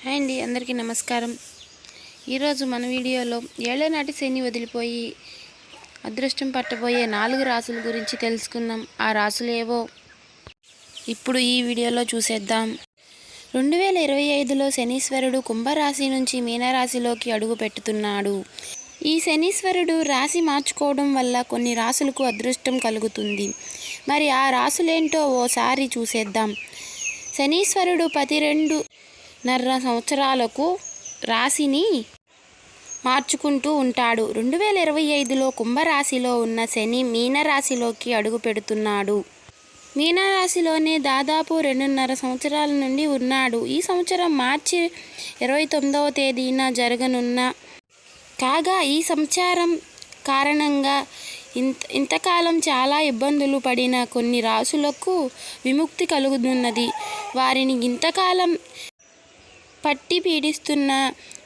Hi అండి, అందరికీ నమస్కారం. ఈరోజు మన వీడియోలో ఏళ్ళనాటి శని వదిలిపోయి అదృష్టం పట్టబోయే 4 రాసుల గురించి తెలుసుకుందాం. ఆ రాసులు ఏవో ఇప్పుడు ఈ వీడియోలో చూసేద్దాం. 2025లో శనీశ్వరుడు కుంభరాశి నుంచి మీనరాశిలోకి అడుగు పెట్టుతున్నాడు. ఈ శనీశ్వరుడు రాశి మార్చుకోవడం వల్ల కొన్ని రాసులకు అదృష్టం కలుగుతుంది. మరి ఆ రాసులేంటో ఓసారి చూసేద్దాం. శనీశ్వరుడు 12.5 సంవత్సరాలకు రాశిని మార్చుకుంటూ ఉంటాడు. 2025లో కుంభరాశిలో ఉన్న శని మీనరాశిలోకి అడుగు పెడుతున్నాడు. మీనరాశిలోనే దాదాపు 2.5 సంవత్సరాల నుండి ఉన్నాడు. ఈ సంవత్సరం మార్చి 29వ తేదీన జరగనున్న కాగా ఈ సంచారం కారణంగా ఇంతకాలం చాలా ఇబ్బందులు పడిన కొన్ని రాసులకు విముక్తి కలుగుతున్నది. వారిని ఇంతకాలం పట్టి పీడిస్తున్న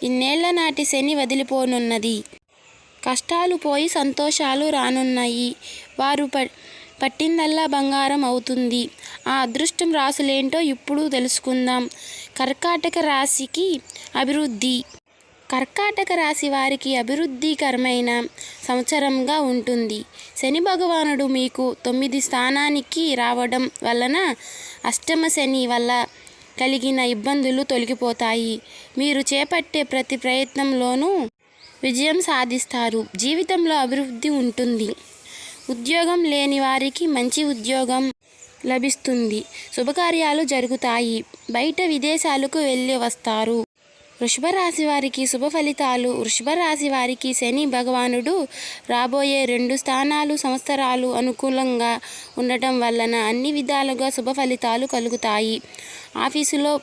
ఇన్నేళ్ల నాటి శని వదిలిపోనున్నది. కష్టాలు పోయి సంతోషాలు రానున్నాయి. వారు పట్టిందల్లా బంగారం అవుతుంది. ఆ అదృష్టం రాసులేంటో ఇప్పుడు తెలుసుకుందాం. కర్కాటక రాశికి అభివృద్ధి. కర్కాటక రాశి వారికి అభివృద్ధికరమైన సంవత్సరంగా ఉంటుంది. శని భగవానుడు మీకు 9 స్థానానికి రావడం వలన అష్టమ శని వల్ల కలిగిన ఇబ్బందులు తొలగిపోతాయి. మీరు చేపట్టే ప్రతి ప్రయత్నంలోనూ విజయం సాధిస్తారు. జీవితంలో అభివృద్ధి ఉంటుంది. ఉద్యోగం లేని వారికి మంచి ఉద్యోగం లభిస్తుంది. శుభకార్యాలు జరుగుతాయి. బయట విదేశాలకు వెళ్ళి వస్తారు. వృషభ రాశి వారికి శుభ ఫలితాలు. వృషభ రాశి వారికి శని భగవానుడు రాబోయే 2 సంవత్సరాలు అనుకూలంగా ఉండటం వలన అన్ని విధాలుగా శుభ ఫలితాలు కలుగుతాయి. ఆఫీసులో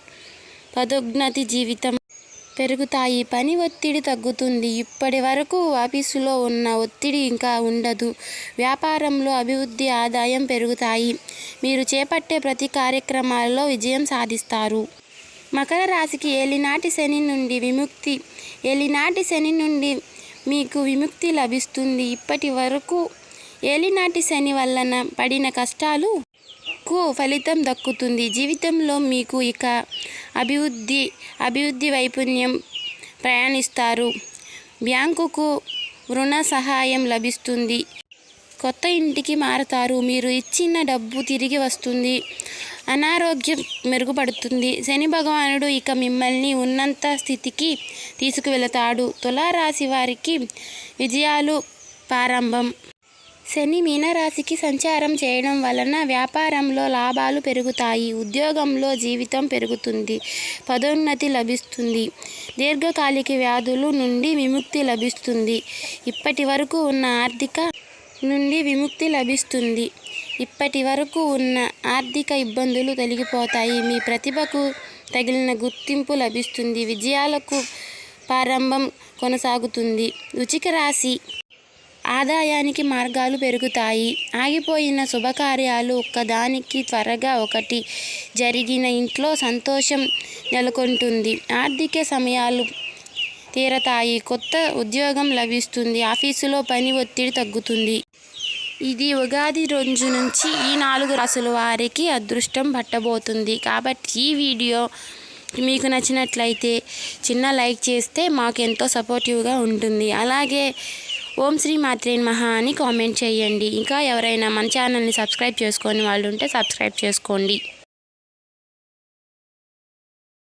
పదోన్నతి, జీవితం పెరుగుతాయి. పని ఒత్తిడి తగ్గుతుంది. ఇప్పటి వరకు ఆఫీసులో ఉన్న ఒత్తిడి ఇంకా ఉండదు. వ్యాపారంలో అభివృద్ధి, ఆదాయం పెరుగుతాయి. మీరు చేపట్టే ప్రతి కార్యక్రమాలలో విజయం సాధిస్తారు. మకర రాశికి ఏలినాటి శని నుండి విముక్తి. ఏలినాటి శని నుండి మీకు విముక్తి లభిస్తుంది. ఇప్పటి వరకు ఏలినాటి శని వలన పడిన కష్టాలకు ఫలితం దక్కుతుంది. జీవితంలో మీకు ఇక అభివృద్ధి వైపుణ్యం ప్రయాణిస్తారు. బ్యాంకుకు రుణ సహాయం లభిస్తుంది. కొత్త ఇంటికి మారతారు. మీరు ఇచ్చిన డబ్బు తిరిగి వస్తుంది. అనారోగ్యం మెరుగుపడుతుంది. శని భగవానుడు ఇక మిమ్మల్ని ఉన్నత స్థితికి తీసుకువెళతాడు. తులారాశి వారికి విజయాలు ప్రారంభం. శని మీనరాశికి సంచారం చేయడం వలన వ్యాపారంలో లాభాలు పెరుగుతాయి. ఉద్యోగంలో జీవితం పెరుగుతుంది. పదోన్నతి లభిస్తుంది. దీర్ఘకాలిక వ్యాధుల నుండి విముక్తి లభిస్తుంది. ఇప్పటి వరకు ఉన్న ఆర్థిక ఇబ్బందులు తొలగిపోతాయి. మీ ప్రతిభకు తగిన గుర్తింపు లభిస్తుంది. విజయాలకు ప్రారంభం కొనసాగుతుంది. వృశ్చిక రాశి ఆదాయానికి మార్గాలు పెరుగుతాయి. ఆగిపోయిన శుభకార్యాలు ఒక్కదానికి త్వరగా ఒకటి జరిగిన ఇంట్లో సంతోషం నెలకొంటుంది. ఆర్థిక సమయాలు తీరతాయి. కొత్త ఉద్యోగం లభిస్తుంది. ఆఫీసులో పని ఒత్తిడి తగ్గుతుంది. ఇది ఉగాది రోజు నుంచి ఈ 4 రాసుల వారికి అదృష్టం పట్టబోతుంది. కాబట్టి ఈ వీడియో మీకు నచ్చినట్లయితే చిన్న లైక్ చేస్తే మాకు ఎంతో సపోర్టివ్గా ఉంటుంది. అలాగే ఓం శ్రీ మాత్రే నమః అని కామెంట్ చేయండి. ఇంకా ఎవరైనా మన ఛానల్ని సబ్స్క్రైబ్ చేసుకొని వాళ్ళు ఉంటే సబ్స్క్రైబ్ చేసుకోండి.